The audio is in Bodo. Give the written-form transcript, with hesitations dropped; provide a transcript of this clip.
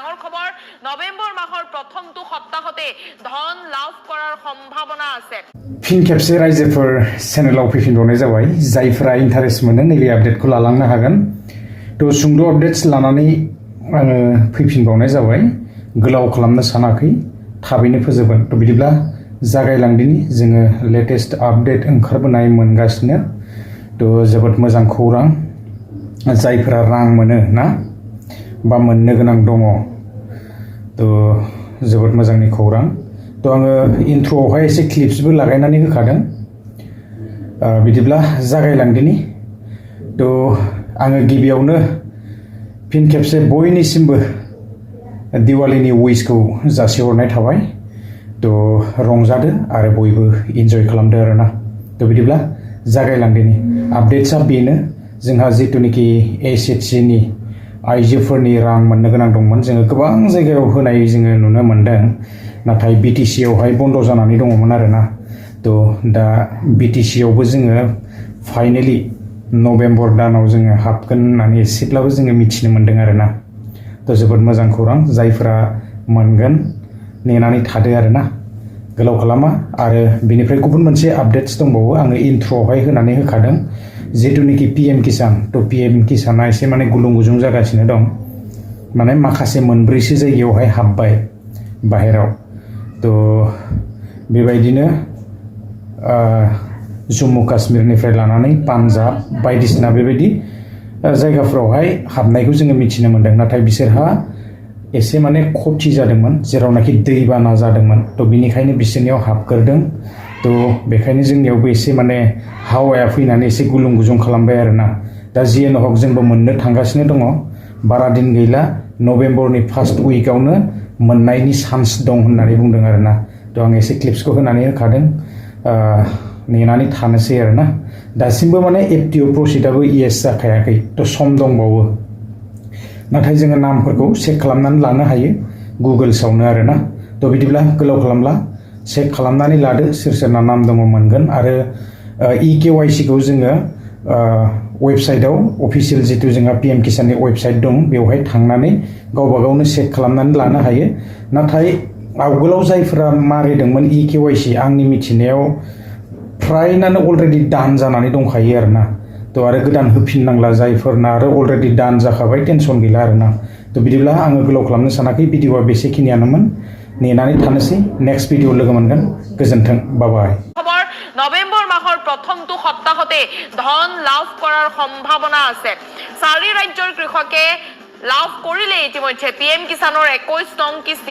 ডাঙৰ খবৰ নৱেম্বৰ মাহৰ প্ৰথমটো সপ্তাহতে ধন লাভ কৰাৰ সম্ভাৱনা আছে फिन खेबसे रायजोफोर चेनेलाव फैफिनबावनाय जाबाय जायफोरा इन्टारेस्ट मोनो नैबे आपडेटखौ लालांनो हागोन थ' सुंद' आपडेट्स लानानै आङो फैफिनबावनाय जाबाय गोलाव खालामनो सानाखै थाबैनो फोजोबगोन थ' बिदिब्ला जागायलांदिनि जोङो लेटेस्ट आपडेट ओंखारबोनाय मोनगासिनो थ' जोबोद मोजां खौरां जायफोरा रां मोनो ना बा मोननो गोनां दङ थ' जोबोद मोजांनि खौरां थ' आङो इन्ट्र'आवहाय एसे क्लिप्सबो लागायनानै होखादों बिदिब्ला जागायलांदिनि थ' आङो गिबियावनो फिन खेबसे बयनिसिमबो दिवालीनि उइसखौ जासिहरनाय थाबाय थ' रंजादो आरो बयबो इन्जय खालामदो आरोना थ' बिदिब्ला जागायलांदिनि आपडेट्सआ बेनो जोंहा जितुनिखि SHGनि आइजोफोरनि रां मोननो गोनां दंमोन जोङो गोबां जायगायाव होनाय जोङो नुनो मोन्दों नाथाय BTCआवहाय बन्द जानानै दङमोन आरोना थ' दा BTCआवबो जोङो फाइनेलि नभेम्बर दानाव जोङो हाबगोन होननानै एसेब्लाबो जोङो मिथिनो मोन्दों आरोना थ' जोबोद मोजां खौरां जायफोरा मोनगोन नेनानै थादो आरोना गोलाव खालामा आरो बेनिफ्राय गुबुन मोनसे आपडेट्स दंबावो आङो इन्ट्र'आवहाय होनानै होखादों जितुनिखि PM किसान थ' PM किसाना एसे माने गुलुं गुजुं जागासिनो दं माने माखासे मोनब्रैसो जायगायावहाय हाबबाय बाहेराव थ' बेबायदिनो जम्मु काश्मीरनिफ्राय लानानै पान्जाब बायदिसिना बेबायदि जायगाफोरावहाय हाबनायखौ जोङो मिथिनो मोन्दों नाथाय बिसोरहा एसे माने खथि जादोंमोन जेरावनाखि दैबाना जादोंमोन थ' बिनिखायनो बिसोरनियाव हाबग्रोदों थ' बेखायनो जोंनियावबो एसे माने हावाया फैनानै एसे गुलुं गुजुं खालामबाय आरोना दा जियानो हक जोंबो मोननो थांगासिनो दङ बारा दिन गैला नभेम्बरनि फार्स्ट उइकआवनो मोननायनि चान्स दं होननानै बुंदों आरोना थ' आं एसे क्लिप्सखौ होनानै होखादों नेनानै थानोसै आरोना दासिमबो माने FTO प्रसिडआबो इएस जाखायाखै थ' सम दंबावो नाथाय जोङो नामफोरखौ चेक खालामनानै लानो हायो गुगोल्सआवनो आरोना थ' बिदिब्ला गोलाव खालामला चेक खालामनानै लादो सोर सोरना नाम दङ मोनगोन आरो EKYCखौ जोङो वेबसाइटआव अफिसियेल जितु जोंहा PM किसाननि वेबसाइट दं बेवहाय थांनानै गावबा गावनो चेक खालामनानै लानो हायो नाथाय आवगोलाव जायफोरा मारिदोंमोन EKYC आंनि मिथिनायाव फ्रायनानो अलरेडि दान जानानै दंखायो आरोना थ' आरो गोदान होफिननांला जायफोरना आरो अलरेडि दान जाखाबाय टेनसन गैला आरोना थ' बिदिब्ला आङो गोलाव खालामनो सानाखै भिडिअआ बेसेखिनियानोमोन नेनानै थानोसै नेक्स्ट भिडिअ लोगो मोनगोन गोजोन्थों बाय খবৰ নৱেম্বৰ মাহৰ প্ৰথমটো সপ্তাহতে ধন লাভ কৰাৰ সম্ভাৱনা আছে 4 ৰাজ্যৰ কৃষকে লাভ কৰিলে ইতিমধ্যে PM কিষানৰ 21 নং কিস্তি